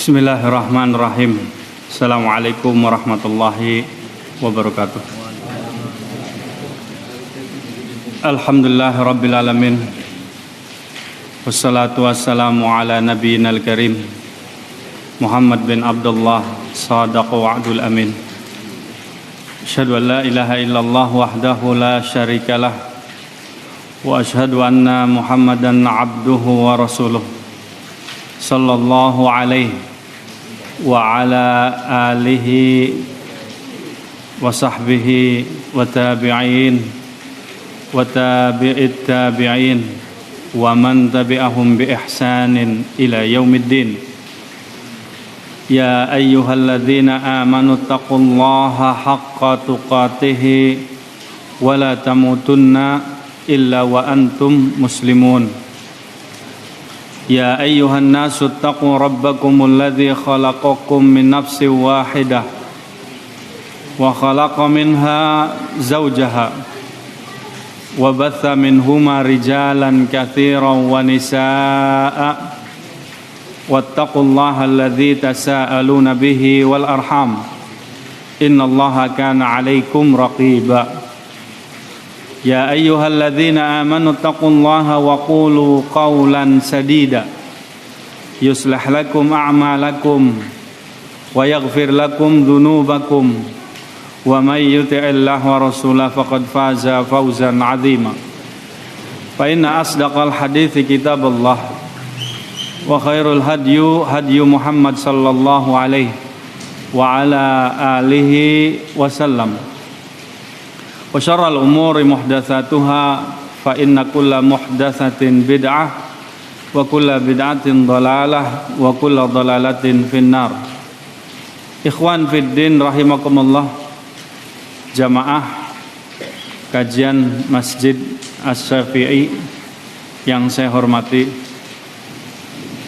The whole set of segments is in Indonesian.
Bismillahirrahmanirrahim. Assalamualaikum warahmatullahi wabarakatuh. Alhamdulillahirabbil alamin. Wassalatu wassalamu ala nabiyyinal karim Muhammad bin Abdullah sadaqa wa'dul amin. Asyhadu an la ilaha illallah wahdahu la syarikalah wa asyhadu anna Muhammadan abduhu wa rasuluh sallallahu alaihi wa ala alihi wa sahbihi wa tabi'in wa tabi'it tabi'in wa man tabi'ahum bi ihsanin ila yaumiddin. Ya ayyuhalladzina amanu taqullaha haqqa tuqatih wa la tamutunna illa wa antum muslimun. Ya ayyuhan nasu taqu rabbakumul ladzi khalaqakum min nafsin wahidah wa khalaqa minha zawjaha wa batha minhuma rijalan katsiran wa nisaa'a wattaqullaha alladzi tasaaluna bihi wal arham innallaha kana 'alaikum raqiba. Ya ayyuhalladzina amanu taqullaha wa qulu qawlan sadida yuslih lakum a'malakum wa yaghfir lakum dhunubakum wa may yuti'illaha wa rasulahu faqad faza fawzan 'azima. Fa inna asdaqal hadithi kitabullah wa khairul hadyu Muhammad sallallahu alaihi wa ala alihi wasallam. Wa syarrul umuri muhdatsatuha fa inna kulla muhdatsatin bid'ah wa kulla bid'atin dhalalah wa kulla dhalalatin finnar. Ikhwan fid din rahimakumullah, jamaah kajian Masjid Asy-Syafi'i yang saya hormati,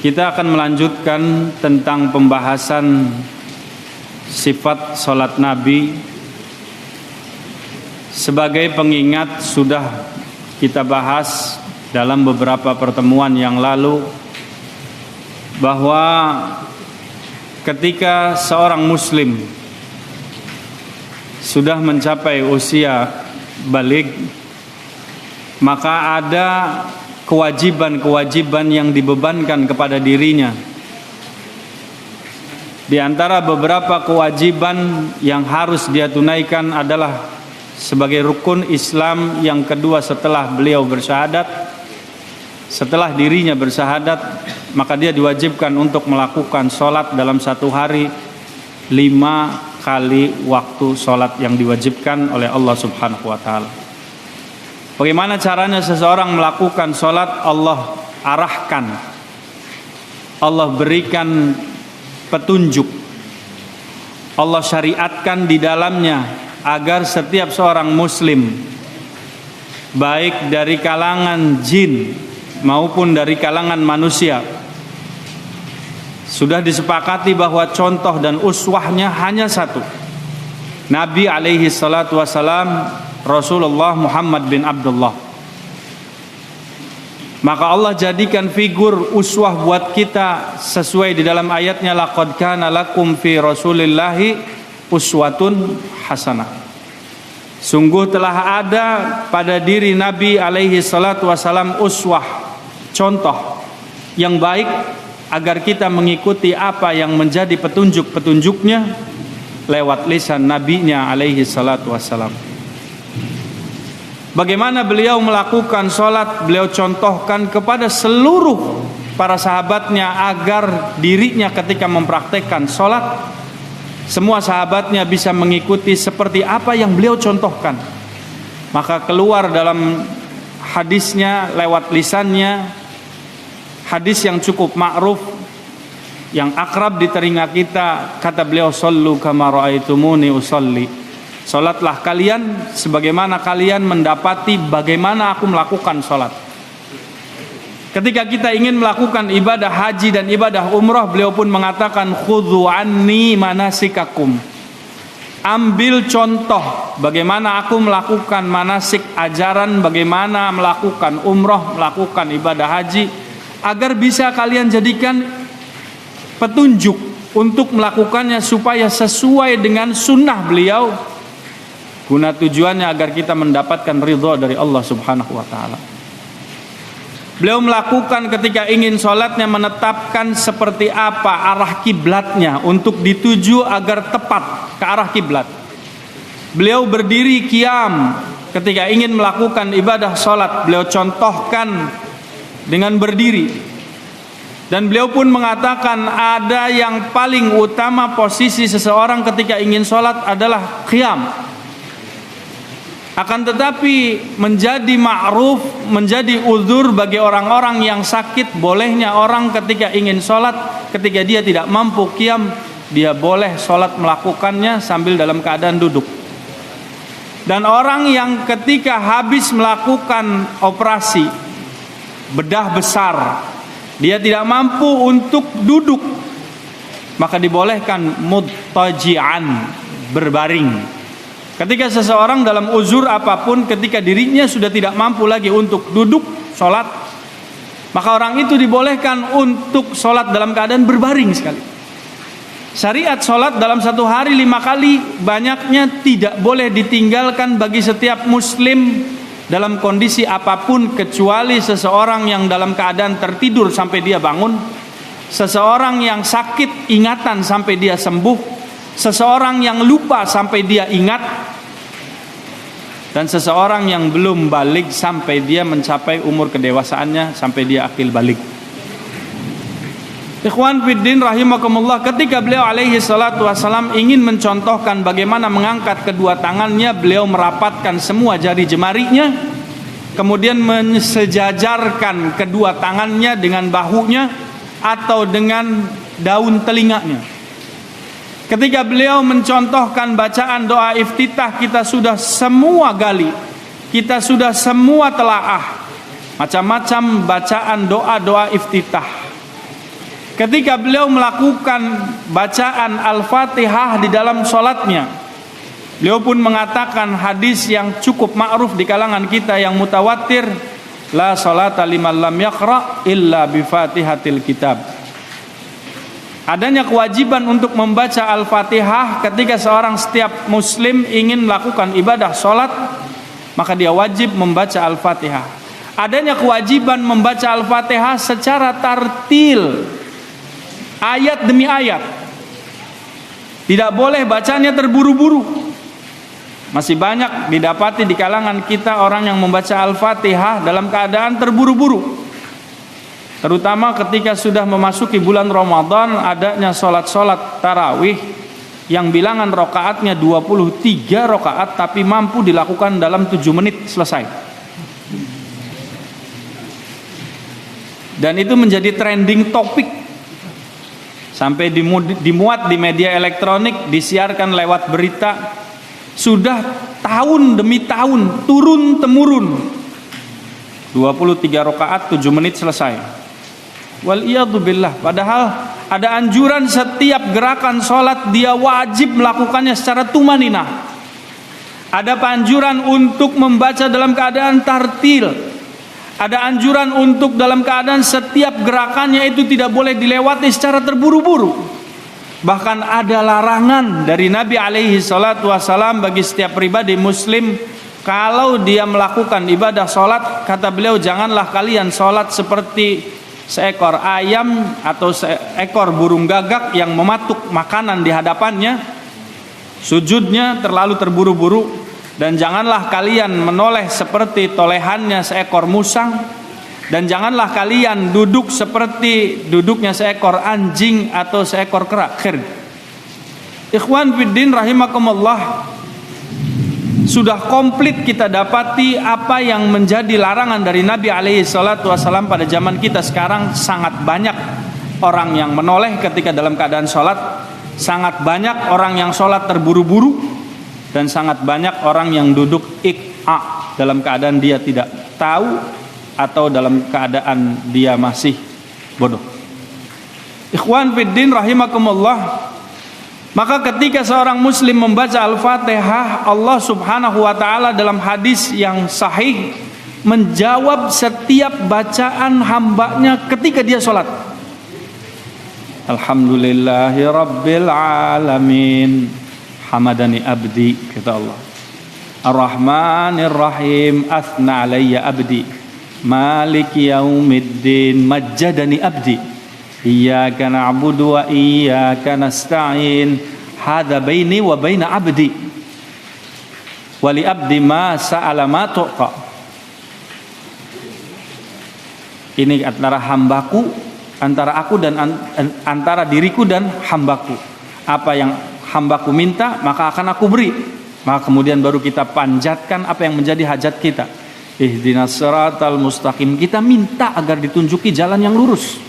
kita akan melanjutkan tentang pembahasan sifat salat Nabi. Sebagai pengingat, sudah kita bahas dalam beberapa pertemuan yang lalu bahwa ketika seorang muslim sudah mencapai usia baligh, maka ada kewajiban-kewajiban yang dibebankan kepada dirinya. Di antara beberapa kewajiban yang harus dia tunaikan adalah sebagai rukun Islam yang kedua setelah beliau bersyahadat, setelah dirinya bersyahadat, maka dia diwajibkan untuk melakukan sholat dalam satu hari 5 kali waktu sholat yang diwajibkan oleh Allah subhanahu wa ta'ala. Bagaimana caranya seseorang melakukan sholat? Allah arahkan, Allah berikan petunjuk, Allah syariatkan di dalamnya agar setiap seorang muslim, baik dari kalangan jin maupun dari kalangan manusia, sudah disepakati bahwa contoh dan uswahnya hanya satu, Nabi alaihi salatu wassalam, Rasulullah Muhammad bin Abdullah. Maka Allah jadikan figur uswah buat kita sesuai di dalam ayatnya, laqad kana lakum fi rasulillahi uswatun hasanah. Sungguh telah ada pada diri Nabi alaihi salatu wasalam uswah, contoh yang baik, agar kita mengikuti apa yang menjadi petunjuk-petunjuknya lewat lisan nabinya alaihi salatu wasalam. Bagaimana beliau melakukan sholat, beliau contohkan kepada seluruh para sahabatnya agar dirinya ketika mempraktekkan sholat, semua sahabatnya bisa mengikuti seperti apa yang beliau contohkan. Maka keluar dalam hadisnya lewat lisannya, hadis yang cukup ma'ruf, yang akrab di telinga kita, kata beliau, sallu kama ra'aitumuni usalli. Salatlah kalian sebagaimana kalian mendapati bagaimana aku melakukan salat. Ketika kita ingin melakukan ibadah haji dan ibadah umrah, beliau pun mengatakan, khudhu anni manasikakum. Ambil contoh bagaimana aku melakukan manasik, ajaran bagaimana melakukan umrah, melakukan ibadah haji, agar bisa kalian jadikan petunjuk untuk melakukannya supaya sesuai dengan sunnah beliau, guna tujuannya agar kita mendapatkan ridha dari Allah Subhanahu wa taala. Beliau melakukan ketika ingin sholatnya, menetapkan seperti apa arah kiblatnya untuk dituju agar tepat ke arah kiblat. Beliau berdiri qiyam ketika ingin melakukan ibadah sholat, beliau contohkan dengan berdiri. Dan beliau pun mengatakan ada yang paling utama posisi seseorang ketika ingin sholat adalah qiyam. Akan tetapi menjadi ma'ruf, menjadi uzur bagi orang-orang yang sakit, bolehnya orang ketika ingin sholat, ketika dia tidak mampu qiyam, dia boleh sholat melakukannya sambil dalam keadaan duduk. Dan orang yang ketika habis melakukan operasi bedah besar, dia tidak mampu untuk duduk, maka dibolehkan muttaji'an, berbaring. Ketika seseorang dalam uzur apapun, ketika dirinya sudah tidak mampu lagi untuk duduk sholat, maka orang itu dibolehkan untuk sholat dalam keadaan berbaring sekali. Syariat sholat dalam satu hari 5 kali banyaknya tidak boleh ditinggalkan bagi setiap muslim dalam kondisi apapun, kecuali seseorang yang dalam keadaan tertidur sampai dia bangun, seseorang yang sakit ingatan sampai dia sembuh, seseorang yang lupa sampai dia ingat, dan seseorang yang belum balik sampai dia mencapai umur kedewasaannya, sampai dia akil balik. Ikhwan fiddin rahimakumullah, ketika beliau alaihi salatu wassalam ingin mencontohkan bagaimana mengangkat kedua tangannya, beliau merapatkan semua jari jemarinya, kemudian mensejajarkan kedua tangannya dengan bahunya atau dengan daun telinganya. Ketika beliau mencontohkan bacaan doa iftitah, kita sudah semua gali, kita sudah semua telaah macam-macam bacaan doa-doa iftitah. Ketika beliau melakukan bacaan Al-Fatihah di dalam sholatnya, beliau pun mengatakan hadis yang cukup ma'ruf di kalangan kita yang mutawatir, la sholata liman lam yaqra illa bi fatihatil kitab. Adanya kewajiban untuk membaca Al-Fatihah ketika seorang setiap muslim ingin melakukan ibadah sholat, maka dia wajib membaca Al-Fatihah. Adanya kewajiban membaca Al-Fatihah secara tartil, ayat demi ayat. Tidak boleh bacanya terburu-buru. Masih banyak didapati di kalangan kita orang yang membaca Al-Fatihah dalam keadaan terburu-buru. Terutama ketika sudah memasuki bulan Ramadan, adanya sholat-sholat tarawih yang bilangan rokaatnya 23 rokaat, tapi mampu dilakukan dalam 7 menit selesai. Dan itu menjadi trending topik, sampai dimuat di media elektronik, disiarkan lewat berita. Sudah tahun demi tahun, turun-temurun 23 rakaat 7 menit selesai. Waliyadzubillah. Padahal ada anjuran setiap gerakan sholat dia wajib melakukannya secara tumaninah. Ada anjuran untuk membaca dalam keadaan tartil. Ada anjuran untuk dalam keadaan setiap gerakannya itu tidak boleh dilewati secara terburu-buru. Bahkan ada larangan dari Nabi alaihi salatu wassalam bagi setiap pribadi muslim, kalau dia melakukan ibadah sholat, kata beliau, janganlah kalian sholat seperti seekor ayam atau seekor burung gagak yang mematuk makanan di hadapannya, sujudnya terlalu terburu-buru. Dan janganlah kalian menoleh seperti tolehannya seekor musang, dan janganlah kalian duduk seperti duduknya seekor anjing atau seekor kera. Ikhwan fiddin rahimakumullah, sudah komplit kita dapati apa yang menjadi larangan dari Nabi alaihi salatu wassalam pada zaman kita sekarang. Sangat banyak orang yang menoleh ketika dalam keadaan sholat, sangat banyak orang yang sholat terburu-buru, dan sangat banyak orang yang duduk ik'a dalam keadaan dia tidak tahu atau dalam keadaan dia masih bodoh. Ikhwan fiddin rahimakumullah, maka ketika seorang muslim membaca Al-Fatihah, Allah Subhanahu wa taala dalam hadis yang sahih menjawab setiap bacaan hambanya ketika dia sholat. Alhamdulillahi rabbil alamin. Hamadani abdi, kata Allah. Ar-Rahmanir Rahim, athna alayya abdi. Maliki yaumiddin, majjadani abdi. Iyyaka na'budu wa iyyaka nasta'in. Hadza baini wa baina abdi. Wali abdi ma sa'ala ma tuqa. Ini antara hambaku, antara aku dan antara diriku dan hambaku. Apa yang hambaku minta maka akan aku beri. Maka kemudian baru kita panjatkan apa yang menjadi hajat kita. Ihdinas siratal mustaqim, kita minta agar ditunjuki jalan yang lurus.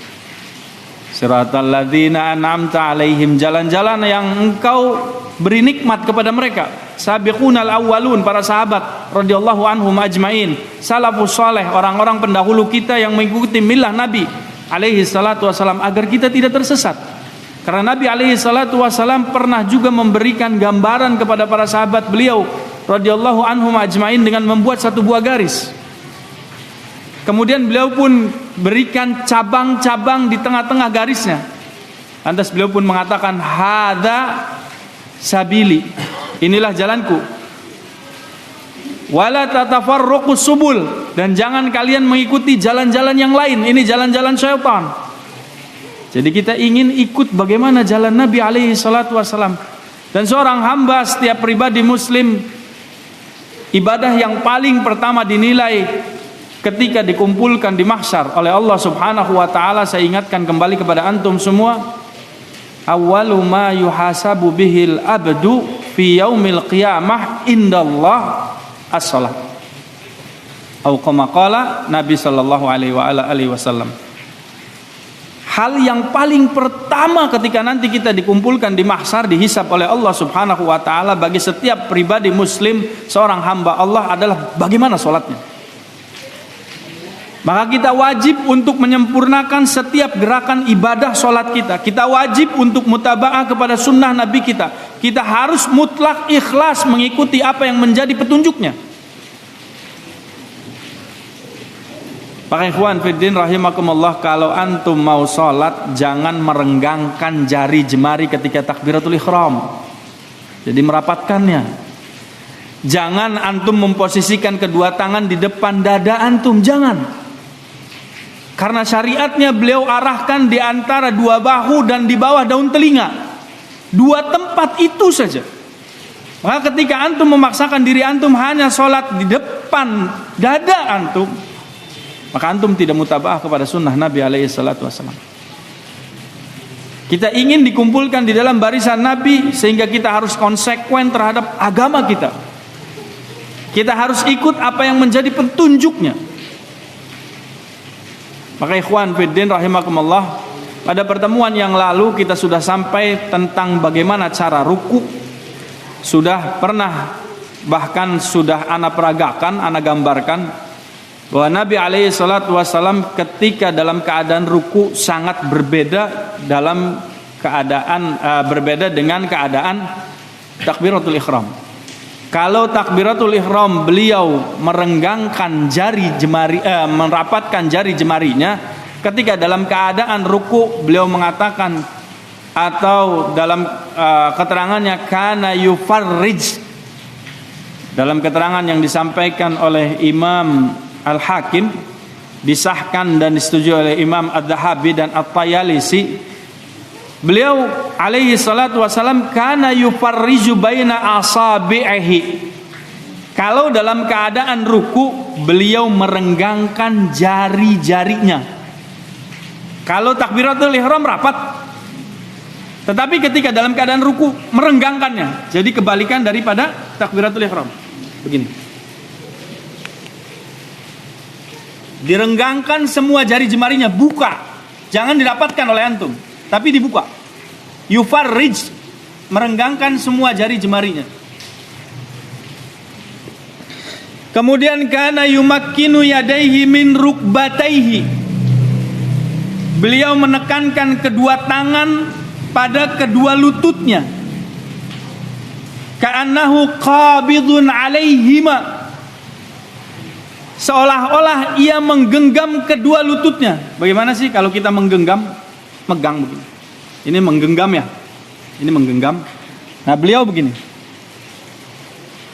Siratal ladzina an'amta alaihim, jalan-jalan yang engkau beri nikmat kepada mereka. Sabiqunal awwalun, para sahabat radhiyallahu anhum ajmain, salafus saleh, orang-orang pendahulu kita yang mengikuti millah Nabi alaihi salatu wasalam, agar kita tidak tersesat. Karena Nabi alaihi salatu wasalam pernah juga memberikan gambaran kepada para sahabat beliau radhiyallahu anhum ajmain dengan membuat satu buah garis. Kemudian beliau pun berikan cabang-cabang di tengah-tengah garisnya. Lantas beliau pun mengatakan, hadza sabili, inilah jalanku. Wala tatafarraqus subul, dan jangan kalian mengikuti jalan-jalan yang lain, ini jalan-jalan syaitan. Jadi kita ingin ikut bagaimana jalan Nabi alaihi salatu wasalam. Dan seorang hamba, setiap pribadi muslim, ibadah yang paling pertama dinilai ketika dikumpulkan di mahsyar oleh Allah Subhanahu wa taala, saya ingatkan kembali kepada antum semua, awwalu ma yuhasabu bihil abdu fi yaumil qiyamah indallah as-shalah. Atau kama qala Nabi sallallahu alaihi wasallam. Hal yang paling pertama ketika nanti kita dikumpulkan di mahsyar, dihisab oleh Allah Subhanahu wa taala bagi setiap pribadi muslim, seorang hamba Allah, adalah bagaimana salatnya. Maka kita wajib untuk menyempurnakan setiap gerakan ibadah solat kita. Kita wajib untuk mutaba'ah kepada sunnah Nabi kita. Kita harus mutlak ikhlas mengikuti apa yang menjadi petunjuknya. Pak ikhwan fiddin rahimakumullah, kalau antum mau solat, jangan merenggangkan jari jemari ketika takbiratul ihram. Jadi merapatkannya. Jangan antum memposisikan kedua tangan di depan dada antum, jangan. Karena syariatnya beliau arahkan di antara dua bahu dan di bawah daun telinga. Dua tempat itu saja. Maka ketika antum memaksakan diri antum hanya sholat di depan dada antum, maka antum tidak mutaba'ah kepada sunnah Nabi alaihi salatu wassalam. Kita ingin dikumpulkan di dalam barisan Nabi, sehingga kita harus konsekuen terhadap agama kita. Kita harus ikut apa yang menjadi petunjuknya. Maka ikhwan fiddin rahimakumullah, pada pertemuan yang lalu kita sudah sampai tentang bagaimana cara ruku. Sudah pernah, bahkan sudah ana peragakan, ana gambarkan bahwa Nabi alaihi salatu wasallam ketika dalam keadaan ruku sangat berbeda dalam keadaan berbeda dengan keadaan takbiratul ihram. Kalau takbiratul ihram beliau merenggangkan jari jemari, merapatkan jari jemarinya. Ketika dalam keadaan ruku beliau mengatakan, atau dalam keterangannya, kana yufarrij. Dalam keterangan yang disampaikan oleh Imam Al-Hakim, disahkan dan disetujui oleh Imam Ad-Dhahabi dan At-Tayalisi, beliau alaihi salatu wasalam kana yufarriju baina asabi'ihi. Kalau dalam keadaan ruku beliau merenggangkan jari-jarinya. Kalau takbiratul ihram rapat. Tetapi ketika dalam keadaan ruku merenggangkannya. Jadi kebalikan daripada takbiratul ihram. Begini. Direnggangkan semua jari jemarinya, buka. Jangan dirapatkan oleh antum, tapi dibuka. Yufarrij, merenggangkan semua jari jemarinya. Kemudian kana yumakkinu yadaihi min rukbataihi. Beliau menekankan kedua tangan pada kedua lututnya. Ka'annahu qabidun alaihima. Seolah-olah ia menggenggam kedua lututnya. Bagaimana sih kalau kita menggenggam? Megang begini. Ini menggenggam ya. Ini menggenggam. Nah, beliau begini.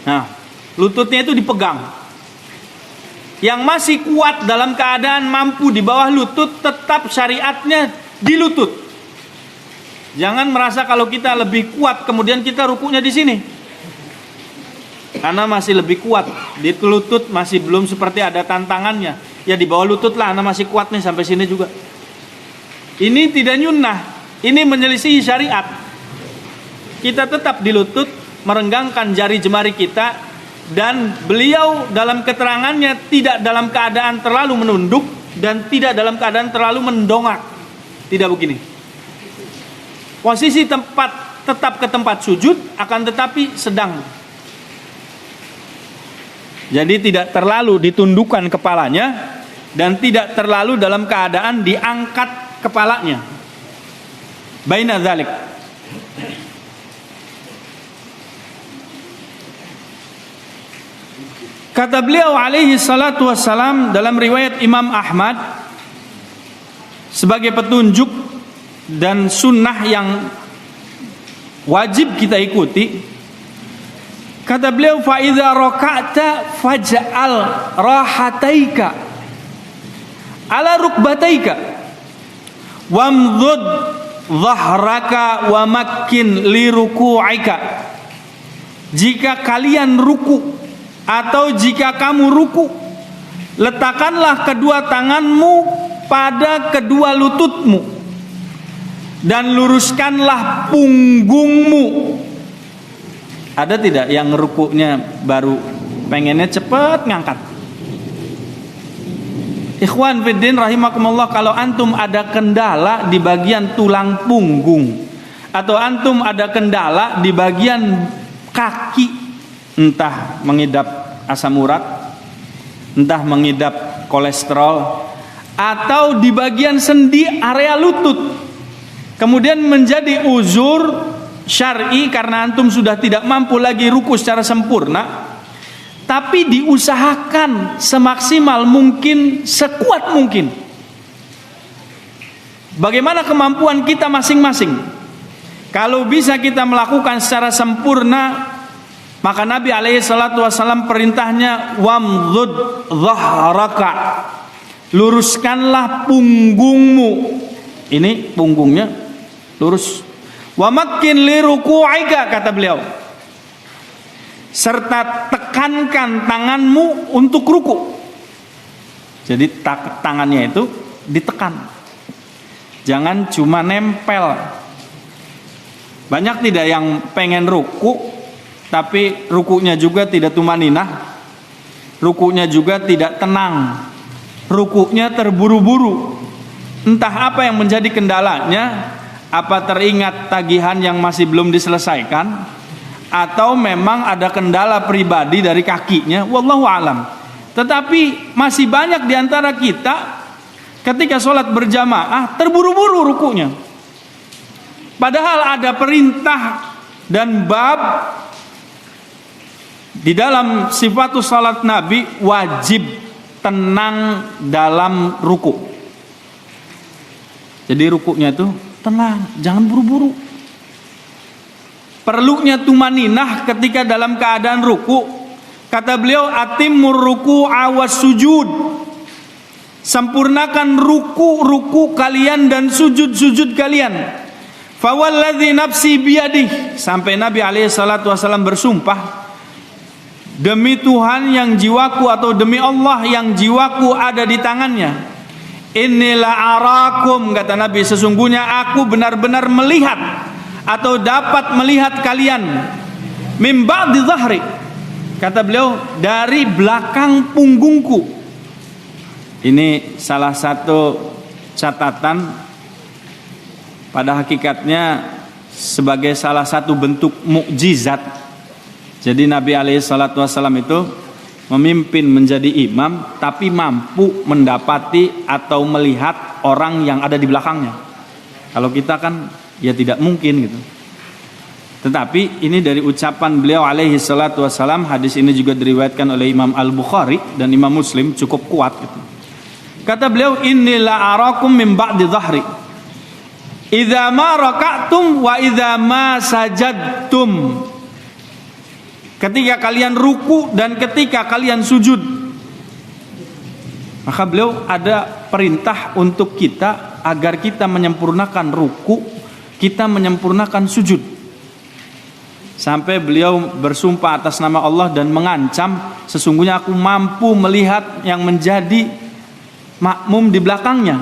Nah, lututnya itu dipegang. Yang masih kuat dalam keadaan mampu di bawah lutut, tetap syariatnya di lutut. Jangan merasa kalau kita lebih kuat kemudian kita rukunya di sini. Karena masih lebih kuat di lutut, masih belum seperti ada tantangannya. Ya di bawah lutut lah, anak masih kuat nih sampai sini juga. Ini tidak nyunnah, ini menyelisihi syariat. Kita tetap di lutut, merenggangkan jari jemari kita. Dan beliau dalam keterangannya tidak dalam keadaan terlalu menunduk dan tidak dalam keadaan terlalu mendongak. Tidak begini. Posisi tempat tetap ke tempat sujud, akan tetapi sedang. Jadi tidak terlalu ditundukkan kepalanya dan tidak terlalu dalam keadaan diangkat kepalanya. Baina dzalik. Kata beliau alaihi salatu wassalam dalam riwayat Imam Ahmad sebagai petunjuk dan sunnah yang wajib kita ikuti. Kata beliau, fa idza raka'ta faj'al rahataika ala rukbataika wamdud dhahraka wa makkin li ruku'ika. Jika kalian ruku atau jika kamu ruku, letakkanlah kedua tanganmu pada kedua lututmu dan luruskanlah punggungmu. Ada tidak yang rukunya baru pengennya cepat ngangkat? Ikhwan fiddin rahimakumullah, kalau antum ada kendala di bagian tulang punggung atau antum ada kendala di bagian kaki, entah mengidap asam urat, entah mengidap kolesterol, atau di bagian sendi area lutut, kemudian menjadi uzur syar'i karena antum sudah tidak mampu lagi ruku secara sempurna, tapi diusahakan semaksimal mungkin, sekuat mungkin. Bagaimana kemampuan kita masing-masing? Kalau bisa kita melakukan secara sempurna, maka Nabi alaihi salatu wasallam perintahnya wamdud dhahraka, luruskanlah punggungmu. Ini punggungnya lurus. Wa makkin li ruku'ika, kata beliau, serta tekankan tanganmu untuk ruku. Jadi tangannya itu ditekan, jangan cuma nempel. Banyak tidak yang pengen ruku tapi rukunya juga tidak tumaninah, rukunya juga tidak tenang, rukunya terburu-buru. Entah apa yang menjadi kendalanya, apa teringat tagihan yang masih belum diselesaikan, atau memang ada kendala pribadi dari kakinya, wallahu alam. Tetapi masih banyak di antara kita ketika sholat berjamaah terburu-buru rukunya, padahal ada perintah dan bab di dalam sifatus salat Nabi, wajib tenang dalam ruku. Jadi rukunya itu tenang, jangan buru-buru. Perlunya tumaninah ketika dalam keadaan ruku. Kata beliau, atimur ruku'a was sujud, sempurnakan ruku kalian dan sujud kalian. Fawalladzi nafsi biyadih, sampai Nabi alaihi salatu wasallam bersumpah, demi Tuhan yang jiwaku, atau demi Allah yang jiwaku ada di tangannya, inilah arakum, kata Nabi, sesungguhnya aku benar-benar melihat atau dapat melihat kalian mim ba'di dhahri, kata beliau, dari belakang punggungku. Ini salah satu catatan, pada hakikatnya sebagai salah satu bentuk mukjizat. Jadi Nabi alaihi salatu wasallam itu memimpin menjadi imam, tapi mampu mendapati atau melihat orang yang ada di belakangnya. Kalau kita kan ya tidak mungkin gitu. Tetapi ini dari ucapan beliau alaihi salatu wasallam. Hadis ini juga diriwayatkan oleh Imam Al-Bukhari dan Imam Muslim, cukup kuat gitu. Kata beliau, inilah arakum min ba'di dhahri, idza ma raka'tum wa idza ma sajadtum. Ketika kalian ruku dan ketika kalian sujud. Maka beliau ada perintah untuk kita agar kita menyempurnakan ruku, kita menyempurnakan sujud. Sampai beliau bersumpah atas nama Allah dan mengancam, sesungguhnya aku mampu melihat yang menjadi makmum di belakangnya.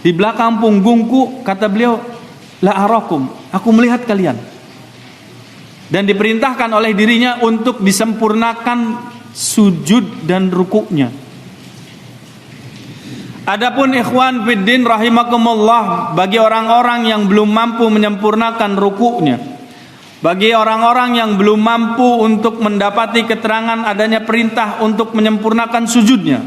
Di belakang punggungku, kata beliau, la arakum, aku melihat kalian. Dan diperintahkan oleh dirinya untuk disempurnakan sujud dan rukuknya. Adapun ikhwan fiddin rahimakumullah, bagi orang-orang yang belum mampu menyempurnakan rukuknya, bagi orang-orang yang belum mampu untuk mendapati keterangan adanya perintah untuk menyempurnakan sujudnya,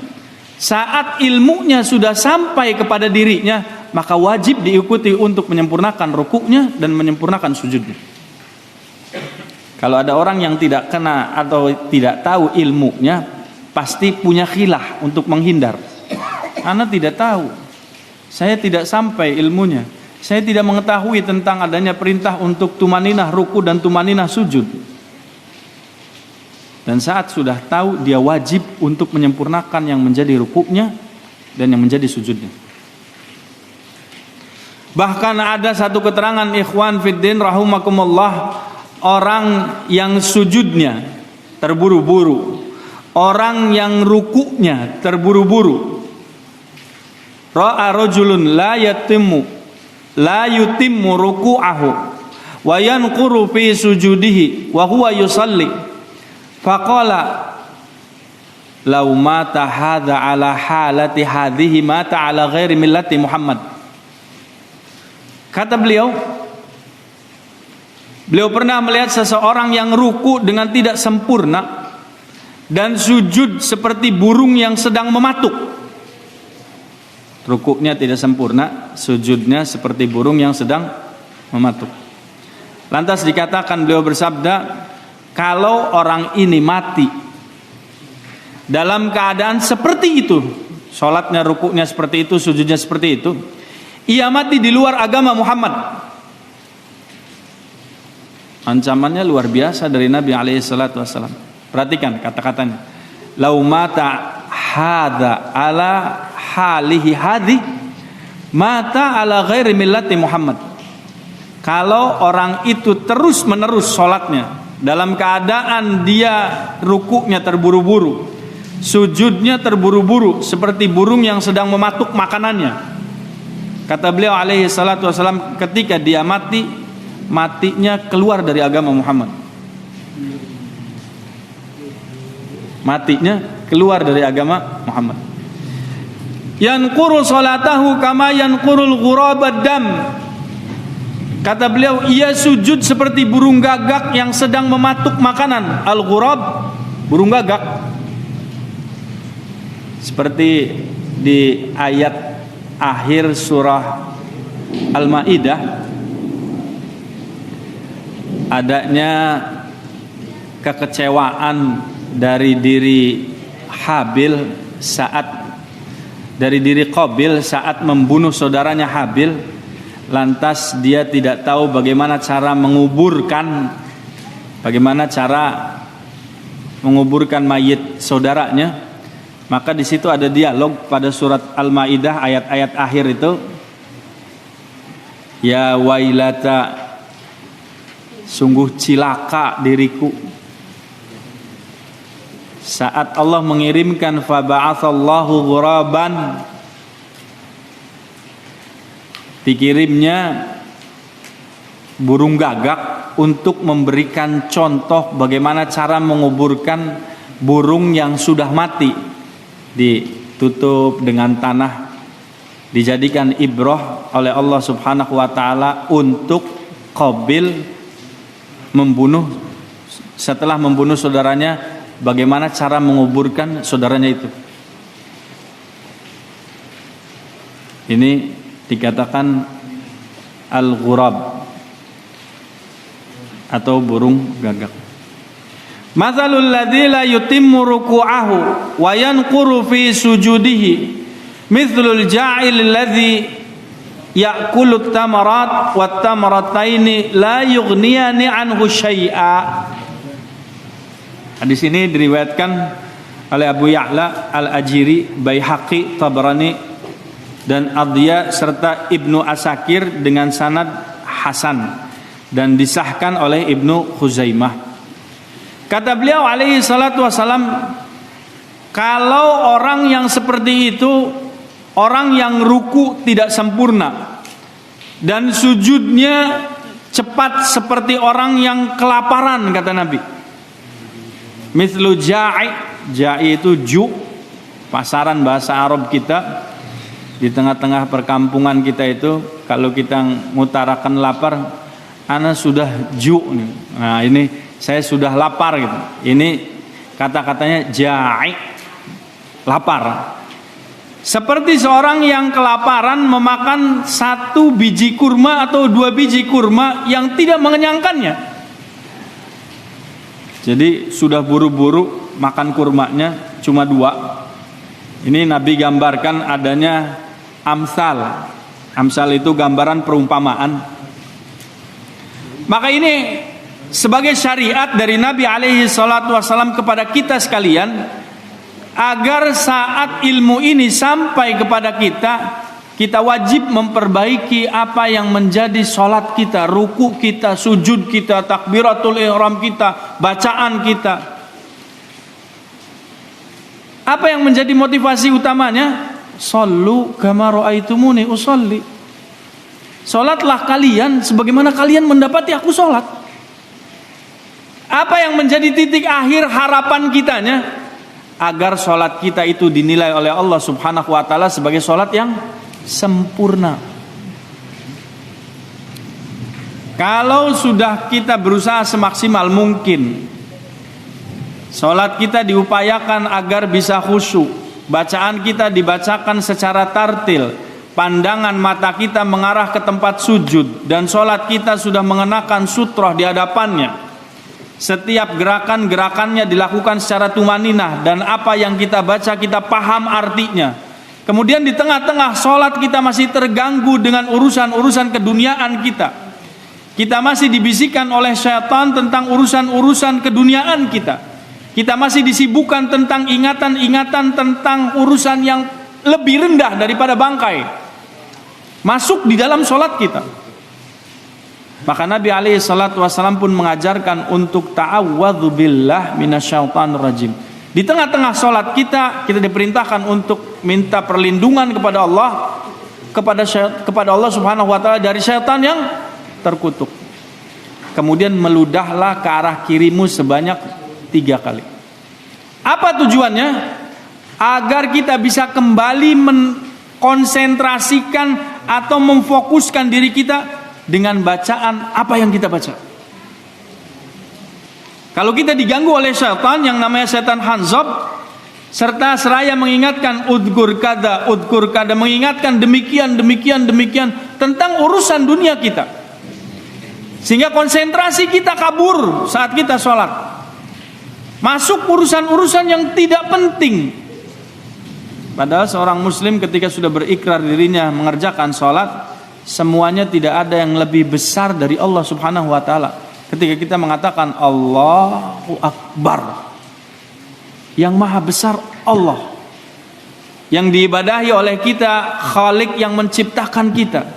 saat ilmunya sudah sampai kepada dirinya, maka wajib diikuti untuk menyempurnakan rukuknya dan menyempurnakan sujudnya. Kalau ada orang yang tidak kena atau tidak tahu ilmunya, pasti punya khilah untuk menghindar. Ana tidak tahu, saya tidak sampai ilmunya, saya tidak mengetahui tentang adanya perintah untuk tumaninah ruku dan tumaninah sujud. Dan saat sudah tahu, dia wajib untuk menyempurnakan yang menjadi rukuknya dan yang menjadi sujudnya. Bahkan ada satu keterangan ikhwan fiddin rahimakumullah, orang yang sujudnya terburu-buru, orang yang rukuknya terburu-buru. Ra'a rajulun la yutimmu ruku'ahu wa yanquru fi sujudihi wa huwa yusalli faqala law mata hadza ala halati hadhihi mata ala ghairi millati Muhammad. Kata beliau pernah melihat seseorang yang ruku dengan tidak sempurna dan sujud seperti burung yang sedang mematuk. Rukuknya tidak sempurna, sujudnya seperti burung yang sedang mematuk. Lantas dikatakan, beliau bersabda, kalau orang ini mati dalam keadaan seperti itu, sholatnya, rukuknya seperti itu, sujudnya seperti itu, ia mati di luar agama Muhammad. Ancamannya luar biasa dari Nabi SAW. Perhatikan kata-katanya. Lau mata hadza ala halihi hadhi mata ala ghairi millati Muhammad. Kalau orang itu terus menerus sholatnya dalam keadaan dia rukuknya terburu-buru, sujudnya terburu-buru seperti burung yang sedang mematuk makanannya, kata beliau alaihi salatu wasalam, ketika dia mati, matinya keluar dari agama Muhammad. Matinya keluar dari agama Muhammad. Yanquru salatahu kama yanqurul ghurabad dam. Kata beliau, ia sujud seperti burung gagak yang sedang mematuk makanan. Al-ghurab, burung gagak. Seperti di ayat akhir surah Al-Maidah, adanya kekecewaan dari diri Qabil saat membunuh saudaranya Habil. Lantas dia tidak tahu bagaimana cara menguburkan mayit saudaranya. Maka di situ ada dialog pada surat Al-Maidah ayat-ayat akhir itu. Ya wailata, sungguh cilaka diriku. Saat Allah mengirimkan faba'atsallahu ghuraban, dikirimnya burung gagak untuk memberikan contoh bagaimana cara menguburkan burung yang sudah mati. Ditutup dengan tanah, dijadikan ibrah oleh Allah Subhanahu wa taala untuk Qabil setelah membunuh saudaranya, bagaimana cara menguburkan saudaranya itu. Ini dikatakan al-ghurab atau burung gagak. Matsalul ladzi la yutimmu ruku'ahu wa yanquru fi sujudihi mithlul ja'il ladzi ya'kulut tamarat wat tamarataini la yughniyani anhu syai'a. Hadis ini diriwayatkan oleh Abu Ya'la Al-Ajiri, Baihaqi, Tabrani dan Adhiya serta Ibnu Asakir dengan sanad hasan dan disahkan oleh Ibnu Khuzaimah. Kata beliau alaihi salatu wasalam, kalau orang yang seperti itu, orang yang ruku tidak sempurna dan sujudnya cepat seperti orang yang kelaparan, kata Nabi. Mithlu ja'i, ja'i itu ju, pasaran bahasa Arab kita. Di tengah-tengah perkampungan kita itu, kalau kita ngutarakan lapar, ana sudah ju nih. Nah, ini saya sudah lapar gitu. Ini kata-katanya ja'i, lapar. Seperti seorang yang kelaparan memakan 1 biji kurma atau 2 biji kurma yang tidak mengenyangkannya. Jadi sudah buru-buru makan kurmanya cuma 2. Ini Nabi gambarkan adanya amsal. Amsal itu gambaran perumpamaan. Maka ini sebagai syariat dari Nabi alaihi salatu wasallam kepada kita sekalian, agar saat ilmu ini sampai kepada kita, kita wajib memperbaiki apa yang menjadi sholat kita, ruku kita, sujud kita, takbiratul ihram kita, bacaan kita. Apa yang menjadi motivasi utamanya? Shallu kama ra'aitumuni usolli. Sholatlah kalian sebagaimana kalian mendapati aku sholat. Apa yang menjadi titik akhir harapan kitanya? Agar sholat kita itu dinilai oleh Allah subhanahu wa ta'ala sebagai sholat yang sempurna. Kalau sudah kita berusaha semaksimal mungkin, sholat kita diupayakan agar bisa khusyuk, bacaan kita dibacakan secara tartil, pandangan mata kita mengarah ke tempat sujud, dan sholat kita sudah mengenakan sutroh di hadapannya. Setiap gerakan-gerakannya dilakukan secara tumaninah, dan apa yang kita baca kita paham artinya. Kemudian di tengah-tengah sholat kita masih terganggu dengan urusan-urusan keduniaan kita. Kita masih dibisikkan oleh syaitan tentang urusan-urusan keduniaan kita. Kita masih disibukkan tentang ingatan-ingatan tentang urusan yang lebih rendah daripada bangkai masuk di dalam sholat kita. Maka Nabi alaihi salatu wasallam pun mengajarkan untuk ta'awwadzu billah minasyaitonir rajim. Di tengah-tengah sholat kita diperintahkan untuk minta perlindungan kepada Allah, kepada Allah subhanahu wa ta'ala dari syaitan yang terkutuk. Kemudian meludahlah ke arah kirimu sebanyak 3 kali. Apa tujuannya? Agar kita bisa kembali mengkonsentrasikan atau memfokuskan diri kita dengan bacaan apa yang kita baca. Kalau kita diganggu oleh syaitan yang namanya syaitan hanzab, serta seraya mengingatkan udgur kada, mengingatkan demikian tentang urusan dunia kita, sehingga konsentrasi kita kabur saat kita sholat, masuk urusan-urusan yang tidak penting. Padahal seorang muslim ketika sudah berikrar dirinya mengerjakan sholat, semuanya tidak ada yang lebih besar dari Allah subhanahu wa ta'ala. Ketika kita mengatakan Allahu Akbar, yang maha besar Allah, yang diibadahi oleh kita Khalik yang menciptakan kita.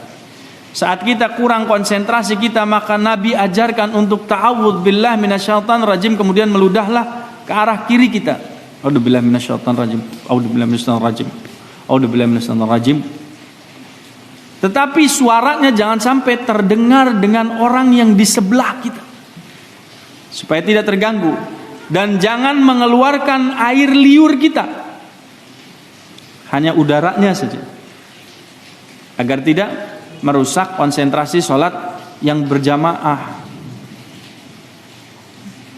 Saat kita kurang konsentrasi kita, maka Nabi ajarkan untuk ta'awudz billah minasyaitonir rajim, kemudian meludahlah ke arah kiri kita. A'udzubillahi minasyaitonir rajim, a'udzubillahi minasyaitonir rajim, a'udzubillahi minasyaitonir rajim. Tetapi suaranya jangan sampai terdengar dengan orang yang di sebelah kita, supaya tidak terganggu. Dan jangan mengeluarkan air liur kita, hanya udaranya saja, agar tidak merusak konsentrasi sholat yang berjamaah.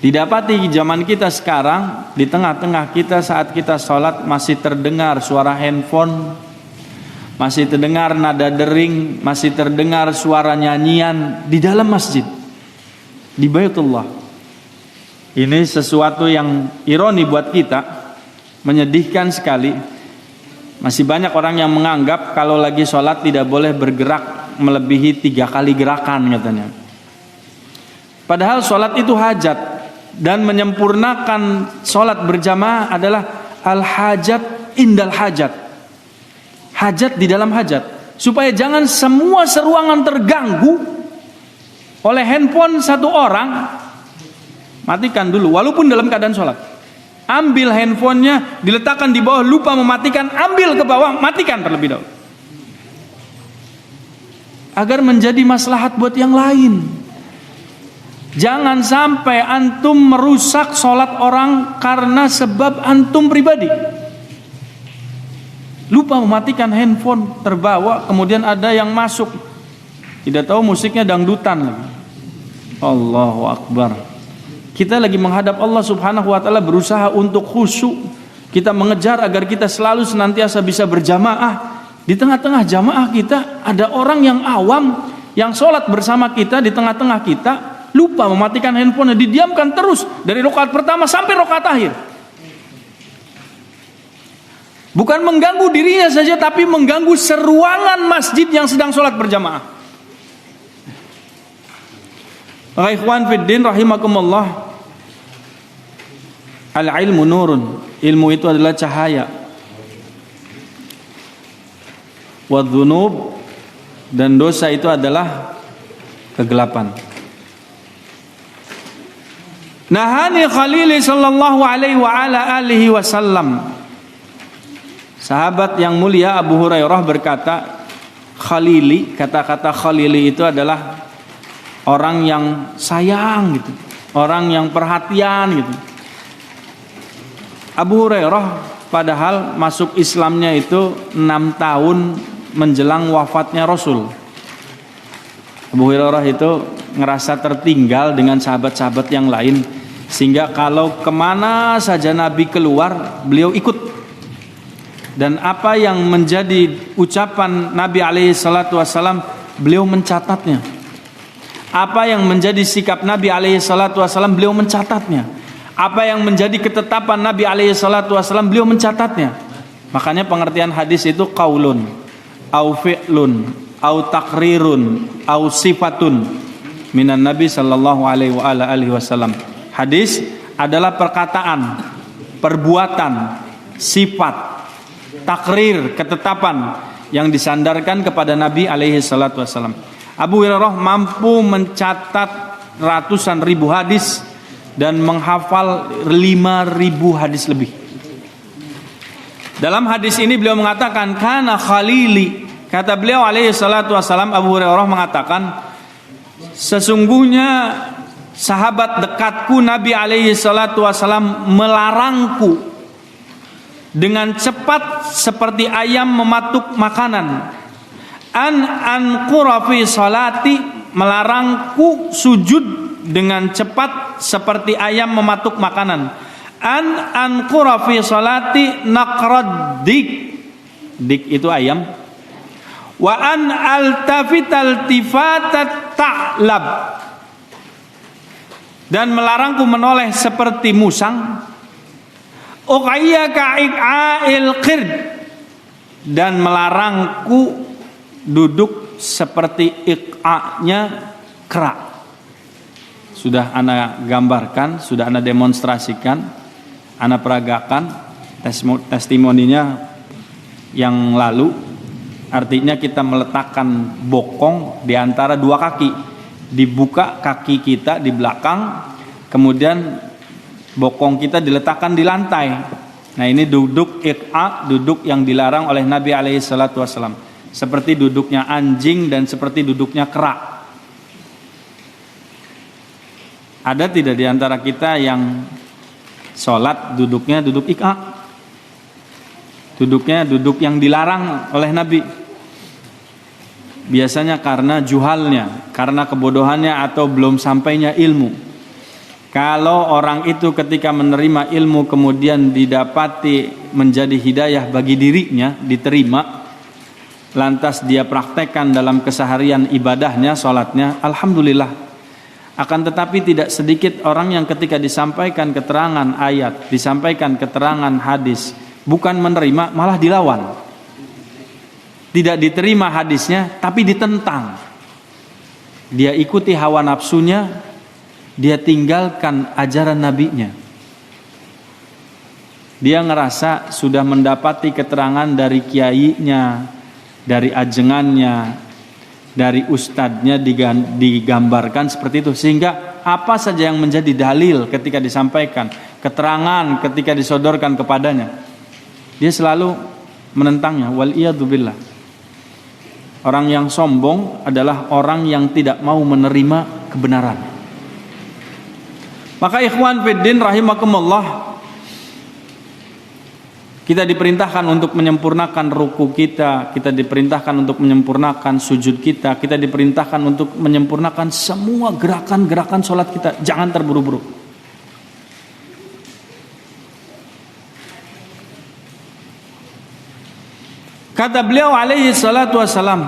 Didapati zaman kita sekarang, di tengah-tengah kita saat kita sholat masih terdengar suara handphone, masih terdengar nada dering, masih terdengar suara nyanyian di dalam masjid, di Baitullah. Ini sesuatu yang ironi buat kita, menyedihkan sekali. Masih banyak orang yang menganggap kalau lagi sholat tidak boleh bergerak melebihi 3 kali gerakan katanya. Padahal sholat itu hajat, dan menyempurnakan sholat berjamaah adalah al-hajat indal hajat. Hajat di dalam hajat, supaya jangan semua seruangan terganggu oleh handphone satu orang. Matikan dulu walaupun dalam keadaan sholat. Ambil handphonenya, diletakkan di bawah, lupa mematikan, ambil ke bawah, matikan terlebih dahulu, agar menjadi maslahat buat yang lain. Jangan sampai antum merusak sholat orang karena sebab antum pribadi. Lupa mematikan handphone, terbawa, kemudian ada yang masuk, tidak tahu musiknya dangdutan lagi. Allahu Akbar. Kita lagi menghadap Allah Subhanahu wa taala, berusaha untuk khusyuk. Kita mengejar agar kita selalu senantiasa bisa berjamaah. Di tengah-tengah jamaah kita ada orang yang awam yang sholat bersama kita, di tengah-tengah kita lupa mematikan handphone, didiamkan terus dari rakaat pertama sampai rakaat akhir. Bukan mengganggu dirinya saja, tapi mengganggu seruangan masjid yang sedang sholat berjamaah. Ikhwan fiddin rahimakumullah, al-ilmu nurun, ilmu itu adalah cahaya. Wadh-dhunub, dan dosa itu adalah kegelapan. Nahani Khalili sallallahu alaihi wa ala alihi wasallam. Sahabat yang mulia Abu Hurairah berkata, Khalili, kata-kata Khalili itu adalah orang yang sayang gitu, orang yang perhatian gitu. Abu Hurairah padahal masuk Islamnya itu 6 tahun menjelang wafatnya Rasul. Abu Hurairah itu ngerasa tertinggal dengan sahabat-sahabat yang lain, sehingga kalau kemana saja Nabi keluar, beliau ikut. Dan apa yang menjadi ucapan Nabi alaihi salatu wasallam, beliau mencatatnya. Apa yang menjadi sikap Nabi alaihi salatu wasallam, beliau mencatatnya. Apa yang menjadi ketetapan Nabi alaihi salatu wasallam, beliau mencatatnya. Makanya pengertian hadis itu qaulun, au fi'lun, au takrirun, au sifatun minan Nabi sallallahu alaihi wasallam. Hadis adalah perkataan, perbuatan, sifat, takrir, ketetapan yang disandarkan kepada Nabi alaihi salatu wasallam. Abu Hurairah mampu mencatat ratusan ribu hadis dan menghafal 5.000 hadis lebih. Dalam hadis ini beliau mengatakan kana khalili, kata beliau alaihi salatu wasallam, Abu Hurairah mengatakan, sesungguhnya sahabat dekatku Nabi alaihi salatu wasallam melarangku dengan cepat seperti ayam mematuk makanan. Anqura fi salati, melarangku sujud dengan cepat seperti ayam mematuk makanan. Anqura fi salati naqrad dik, dik itu ayam. Wa an altafital tifatat ta'lab, dan melarangku menoleh seperti musang. Uqayyaka iqa'il qird, dan melarangku duduk seperti iqa'nya kera. Sudah ana gambarkan, sudah ana demonstrasikan, ana peragakan testimoninya yang lalu. Artinya kita meletakkan bokong di antara 2 kaki, dibuka kaki kita di belakang, kemudian bokong kita diletakkan di lantai. Nah, ini duduk iqa, duduk yang dilarang oleh Nabi alaihi salatu wasallam, seperti duduknya anjing dan seperti duduknya kera. Ada tidak di antara kita yang sholat duduknya duduk iqa, duduknya duduk yang dilarang oleh Nabi? Biasanya karena juhalnya, karena kebodohannya, atau belum sampainya ilmu. Kalau orang itu ketika menerima ilmu kemudian didapati menjadi hidayah bagi dirinya, diterima, lantas dia praktekkan dalam keseharian ibadahnya, sholatnya, alhamdulillah. Akan tetapi tidak sedikit orang yang ketika disampaikan keterangan ayat, disampaikan keterangan hadis, bukan menerima, malah dilawan. tidak diterima hadisnya, tapi ditentang. Dia ikuti hawa nafsunya, dia tinggalkan ajaran nabinya. Dia ngerasa sudah mendapati keterangan dari kiainya, dari ajengannya, dari ustadznya digambarkan seperti itu, sehingga apa saja yang menjadi dalil ketika disampaikan, keterangan ketika disodorkan kepadanya, dia selalu menentangnya. Waliyadzubillah. Orang yang sombong adalah orang yang tidak mau menerima kebenaran. Maka ikhwan fiddin rahimakumullah, kita diperintahkan untuk menyempurnakan ruku kita diperintahkan untuk menyempurnakan sujud kita diperintahkan untuk menyempurnakan semua gerakan-gerakan sholat kita. Jangan terburu-buru. Kata beliau alaihi salatu wassalam,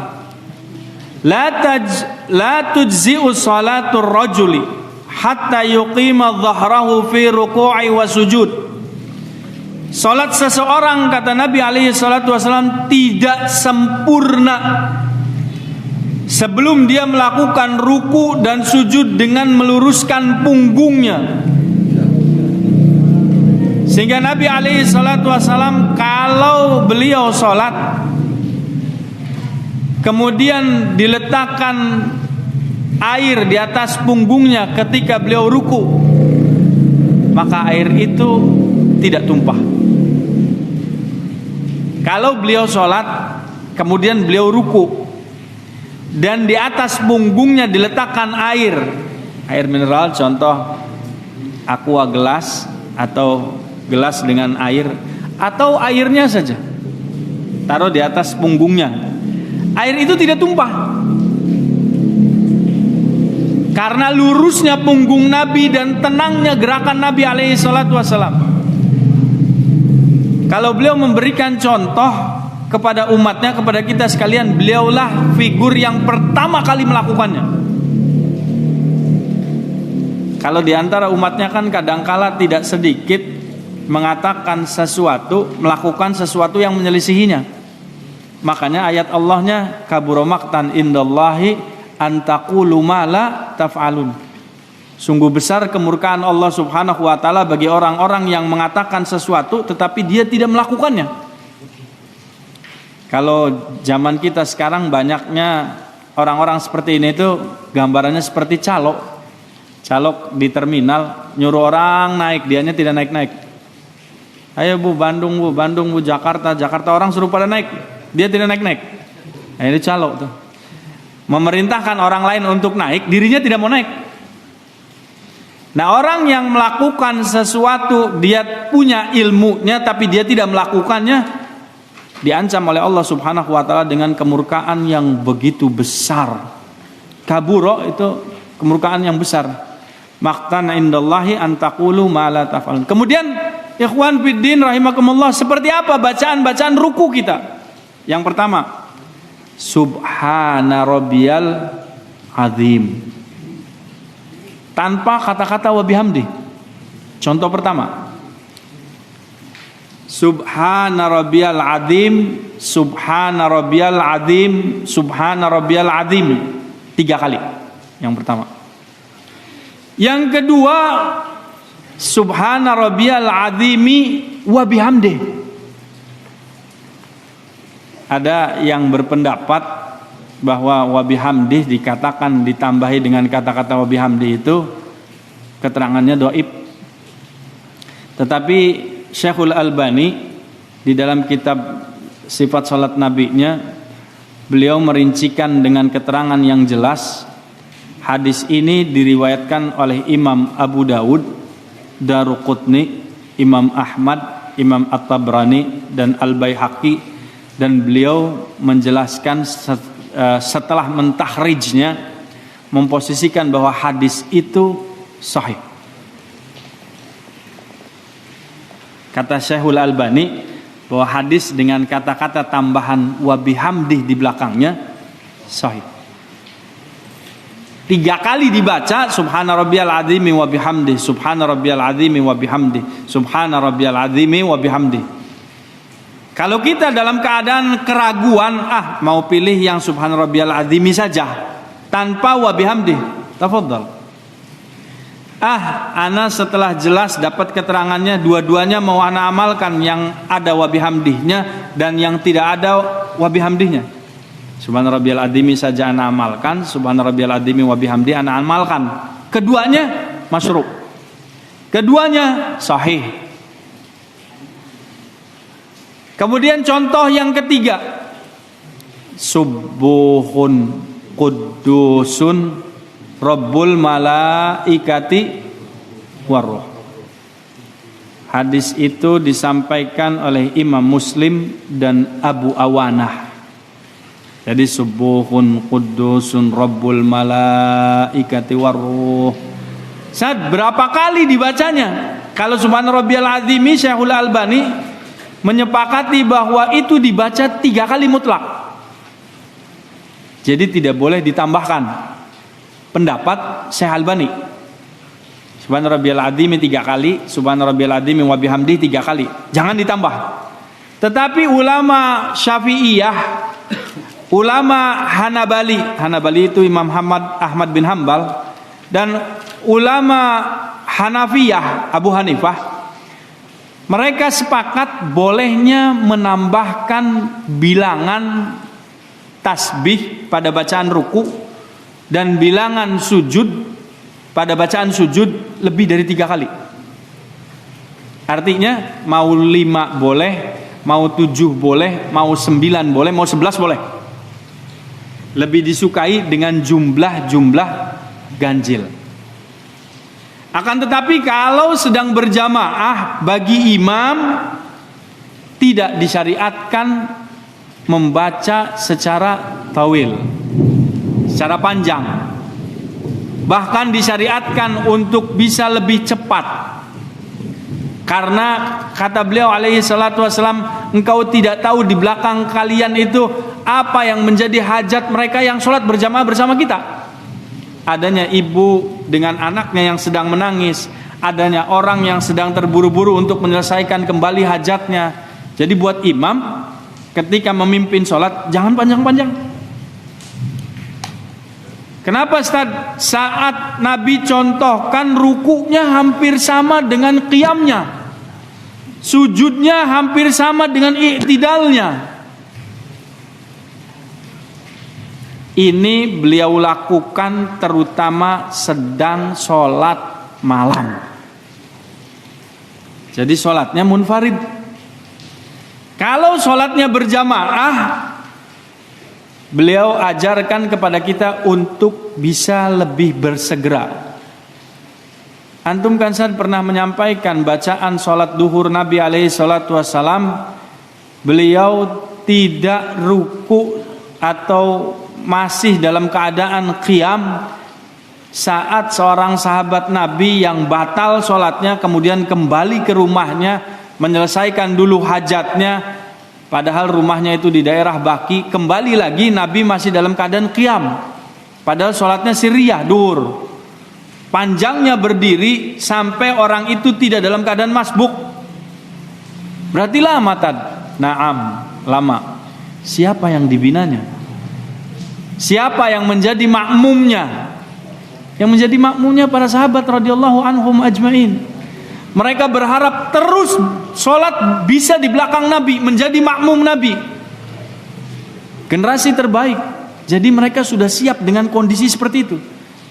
la tujzi'u salatul rajuli hatta yuqima dhahrahu fi ruku'i wa sujud. Salat seseorang, kata Nabi alaihi salatu wassalam, tidak sempurna sebelum dia melakukan ruku dan sujud dengan meluruskan punggungnya. Sehingga Nabi alaihi salatu wassalam kalau beliau sholat kemudian diletakkan air di atas punggungnya ketika beliau ruku, maka air itu tidak tumpah. Kalau beliau sholat kemudian beliau ruku dan di atas punggungnya diletakkan air mineral, contoh aqua gelas atau gelas dengan air, atau airnya saja taruh di atas punggungnya, air itu tidak tumpah karena lurusnya punggung Nabi dan tenangnya gerakan Nabi alaihi salatu wassalam. Kalau beliau memberikan contoh kepada umatnya, kepada kita sekalian, beliaulah figur yang pertama kali melakukannya. Kalau diantara umatnya kan kadangkala tidak sedikit mengatakan sesuatu, melakukan sesuatu yang menyelisihinya. Makanya ayat Allahnya, kabura maqtan indallahi an taqulu ma la taf'alun. Sungguh besar kemurkaan Allah Subhanahu wa taala bagi orang-orang yang mengatakan sesuatu tetapi dia tidak melakukannya. Kalau zaman kita sekarang banyaknya orang-orang seperti ini itu gambarannya seperti calok di terminal nyuruh orang naik, dianya tidak naik-naik. Ayo bu Bandung bu Jakarta orang suruh pada naik, dia tidak naik. Nah, ini calok tuh. Memerintahkan orang lain untuk naik, dirinya tidak mau naik. Nah, orang yang melakukan sesuatu, dia punya ilmunya tapi dia tidak melakukannya, diancam oleh Allah Subhanahu wa taala dengan kemurkaan yang begitu besar. Kaburo itu kemurkaan yang besar. Maqtan indallahi an taqulu ma la taf'alun. Kemudian ikhwan fiddin rahimakumullah, seperti apa bacaan ruku kita? Yang pertama, subhana rabbiyal azim, tanpa kata-kata wa bihamdi. Contoh pertama, subhana rabbiyal azim, subhana rabbiyal azim, subhana rabbiyal azim, 3 kali. Yang pertama. Yang kedua, subhana rabbiyal azimi wa bihamdi. Ada yang berpendapat bahwa wa bihamdi dikatakan ditambahi dengan kata-kata wa bihamdi itu keterangannya dhaif. Tetapi Syekhul Albani di dalam kitab Sifat Salat Nabi-nya, beliau merincikan dengan keterangan yang jelas. Hadis ini diriwayatkan oleh Imam Abu Dawud, Daruqutni, Imam Ahmad, Imam At-Tabrani dan Al-Baihaqi, dan beliau menjelaskan setelah mentahrijnya, memposisikan bahwa hadis itu sahih. Kata Syekhul Albani bahwa hadis dengan kata-kata tambahan wa bihamdih di belakangnya sahih. 3 kali dibaca subhana rabbiyal azimi wa bihamdi, subhana rabbiyal azimi wa bihamdi, subhana rabbiyal azimi wa bihamdi. Kalau kita dalam keadaan keraguan, mau pilih yang subhana rabbiyal azimi saja tanpa wa bihamdi, tafadhal. Ana setelah jelas dapat keterangannya dua-duanya mau ana amalkan, yang ada wa bihamdihnya dan yang tidak ada wa bihamdihnya. Subhana rabbiyal azimi saja ana amalkan, subhana rabbiyal azimi wa bihamdi ana amalkan. Keduanya masyru'. Keduanya sahih. Kemudian contoh yang ketiga, subuhun qudusun rabbul malaikati waruh. Hadis itu disampaikan oleh Imam Muslim dan Abu Awanah. Jadi subuhun qudusun rabbul malaikati waruh. Berapa kali dibacanya? Kalau subhana rabbiyal azimi, Syekhul Albani menyepakati bahwa itu dibaca 3 kali mutlak. Jadi tidak boleh ditambahkan. Pendapat Syekh Albani, subhana rabbiyal azimi 3 kali, subhana rabbiyal azimi wa bihamdi 3 kali, jangan ditambah. Tetapi ulama Syafi'iyah, ulama Hanabali itu Imam Ahmad bin Hambal, dan ulama Hanafiyah Abu Hanifah, mereka sepakat bolehnya menambahkan bilangan tasbih pada bacaan ruku dan bilangan sujud pada bacaan sujud lebih dari 3 kali. Artinya mau 5 boleh, mau 7 boleh, mau 9 boleh, mau 11 boleh. Lebih disukai dengan jumlah ganjil. Akan tetapi kalau sedang berjamaah, bagi imam tidak disyariatkan membaca secara tawil, secara panjang. Bahkan disyariatkan untuk bisa lebih cepat. Karena kata beliau alaihi salatu wassalam, engkau tidak tahu di belakang kalian itu apa yang menjadi hajat mereka yang sholat berjamaah bersama kita. Adanya ibu dengan anaknya yang sedang menangis, adanya orang yang sedang terburu-buru untuk menyelesaikan kembali hajatnya. Jadi buat imam ketika memimpin sholat jangan panjang-panjang. Kenapa Ustaz? Saat Nabi contohkan rukunya hampir sama dengan qiyamnya, sujudnya hampir sama dengan i'tidalnya. Ini beliau lakukan terutama sedang sholat malam. Jadi sholatnya munfarid. Kalau sholatnya berjamaah, beliau ajarkan kepada kita untuk bisa lebih bersegera. Antum kan pernah menyampaikan bacaan sholat duhur Nabi alaihi salatu wassalam, beliau tidak ruku atau masih dalam keadaan qiyam saat seorang sahabat Nabi yang batal sholatnya kemudian kembali ke rumahnya menyelesaikan dulu hajatnya, padahal rumahnya itu di daerah Baki. Kembali lagi Nabi masih dalam keadaan qiyam, padahal sholatnya sirriyah duhur. Panjangnya berdiri sampai orang itu tidak dalam keadaan masbuk. Berarti lama tad. Naam, lama. Siapa yang dibinanya? Siapa yang menjadi makmumnya? Yang menjadi makmumnya para sahabat radhiyallahu anhum ajmain. Mereka berharap terus sholat bisa di belakang Nabi, menjadi makmum Nabi. Generasi terbaik. Jadi mereka sudah siap dengan kondisi seperti itu.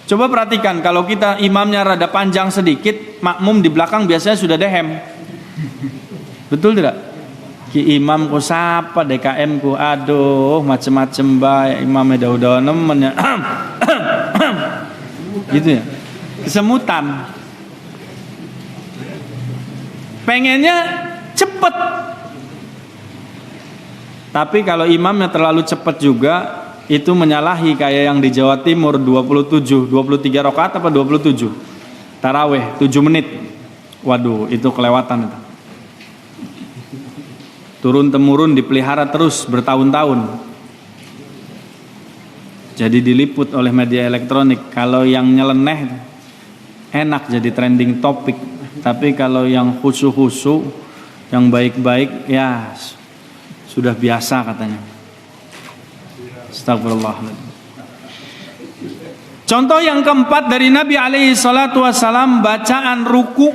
Coba perhatikan, kalau kita imamnya rada panjang sedikit, makmum di belakang biasanya sudah dehem. Betul tidak? Ki imam ku sapa, DKM ku aduh macem-macem bae, imamnya udah nemen ya. Gitu ya. Kesemutan. Pengennya cepet. Tapi kalau imamnya terlalu cepet juga, itu menyalahi kayak yang di Jawa Timur 23 rakaat apa 27 taraweh 7 menit. Waduh, itu kelewatan itu. Turun temurun dipelihara terus bertahun-tahun. Jadi diliput oleh media elektronik. Kalau yang nyeleneh enak jadi trending topik. Tapi kalau yang khusu-khusu, yang baik-baik ya Sudah biasa katanya. Astagfirullah. Contoh yang keempat dari Nabi alaihi salatu wassalam, bacaan ruku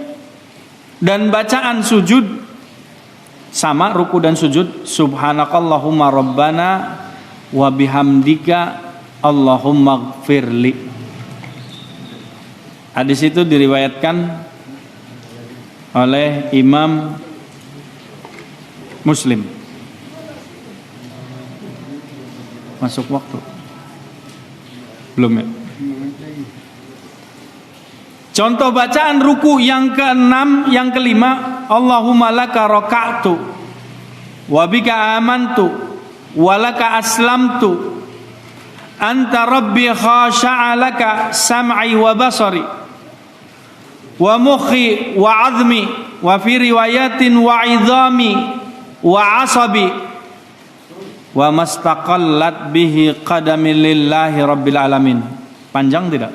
dan bacaan sujud sama, ruku dan sujud. Subhanakallahumma rabbana wa bihamdika Allahumma gfirli. Hadis itu diriwayatkan oleh Imam Muslim. Masuk waktu? Belum ya? Contoh bacaan ruku yang keenam, yang kelima, Allahumma laka raka'tu wa bika amantu wa laka aslamtu anta rabbi khasha'a laka sam'i wa basari wa mukhi wa azmi wa fi riwayatin wa idhami wa asabi wa mastaqallat bihi qadami lillahi rabbil alamin. Panjang tidak?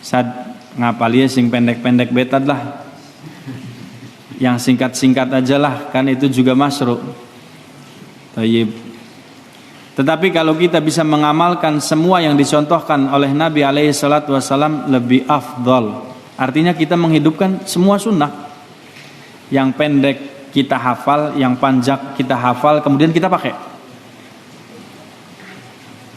Sad ngapalnya sing pendek-pendek betad lah. Yang singkat-singkat aja lah, kan itu juga masru'. Tayyib. Tetapi kalau kita bisa mengamalkan semua yang dicontohkan oleh Nabi alaihi salatu wasallam, lebih afdal. Artinya kita menghidupkan semua sunnah. Yang pendek kita hafal, yang panjang kita hafal, kemudian kita pakai.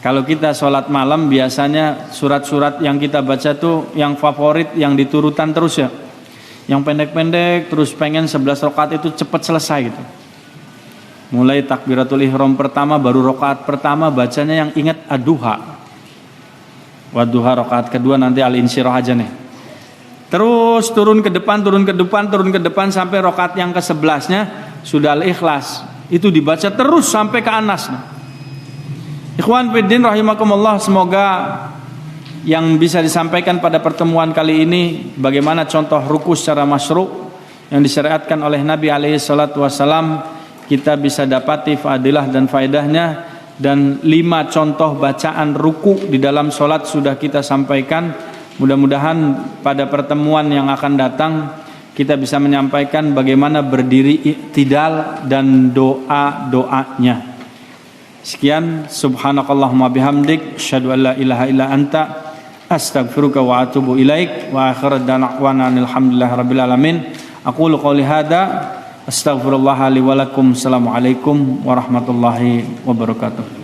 Kalau kita sholat malam, biasanya surat-surat yang kita baca tuh yang favorit, yang diturutan terus ya. Yang pendek-pendek, terus pengen 11 rakaat itu cepat selesai gitu. Mulai takbiratul ihram pertama, baru rakaat pertama bacanya yang ingat ad-duha. Wad-duha rakaat kedua nanti al-insyirah aja nih. Terus turun ke depan sampai rakaat yang ke-11-nya sudah al-ikhlas. Itu dibaca terus sampai ke Anas. Ikhwan fiddin rahimakumullah, semoga yang bisa disampaikan pada pertemuan kali ini bagaimana contoh ruku secara masyru' yang disyariatkan oleh Nabi alaihi salatu wasallam kita bisa dapati fadilah dan faedahnya, dan 5 contoh bacaan ruku di dalam salat sudah kita sampaikan. Mudah-mudahan pada pertemuan yang akan datang kita bisa menyampaikan bagaimana berdiri i'tidal dan doa-doanya. Sekian, subhanakallahumma bihamdik, asyhadu an la ilaha illa anta, astaghfiruka wa atubu ilaik, wa akhiru da'wana alhamdulillahi rabbil alamin. Aqulu qouli hadza, astaghfirullah li wa lakum. Assalamualaikum warahmatullahi wabarakatuh.